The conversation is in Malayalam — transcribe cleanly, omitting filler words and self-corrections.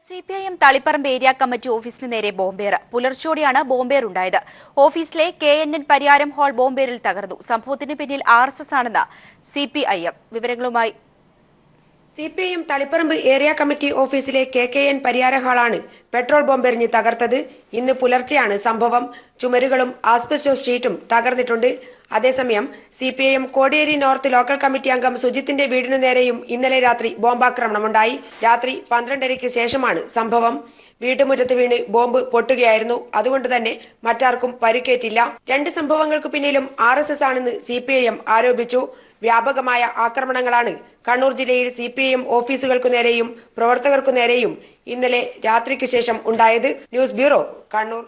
സിപിഐഎം തളിപ്പറമ്പ് ഏരിയ കമ്മിറ്റി ഓഫീസിന് നേരെ ബോംബേർ. പുലർച്ചോടെയാണ് ബോംബേർ ഉണ്ടായത്. ഓഫീസിലെ KNN പരിയാരം ഹാൾ ബോംബേറിൽ തകർന്നു. സംഭവത്തിന് പിന്നിൽ RSS ആണെന്ന് സിപിഐഎം. വിവരങ്ങളുമായി സിപിഐഎം തളിപ്പറമ്പ് ഏരിയ കമ്മിറ്റി ഓഫീസിലെ KKN പരിയാര ഹാളാണ് പെട്രോൾ ബോംബെറിഞ്ഞ് തകർത്തത്. ഇന്ന് പുലർച്ചെയാണ് സംഭവം. ചുമരുകളും ആസ്ബസ്റ്റോസ് ഷീറ്റും തകർന്നിട്ടുണ്ട്. അതേസമയം CPIM Kodiyeri north local committee അംഗം സുജിത്തിന്റെ വീടിനു നേരെയും ഇന്നലെ രാത്രി ബോംബാക്രമണമുണ്ടായി. രാത്രി 12:30-ക്ക് ശേഷമാണ് സംഭവം. വീട്ടുമുറ്റത്ത് വീണ് ബോംബ് പൊട്ടുകയായിരുന്നു. അതുകൊണ്ട് തന്നെ മറ്റാർക്കും പരിക്കേറ്റില്ല. രണ്ട് സംഭവങ്ങൾക്ക് പിന്നിലും RSS ആണെന്ന് സിപിഐഎം ആരോപിച്ചു. വ്യാപകമായ ആക്രമണങ്ങളാണ് കണ്ണൂർ ജില്ലയിൽ സിപിഐഎം ഓഫീസുകൾക്കു നേരെയും പ്രവർത്തകർക്കു നേരെയും ഇന്നലെ രാത്രിക്ക് ശേഷം ഉണ്ടായത്. News bureau, Kannur.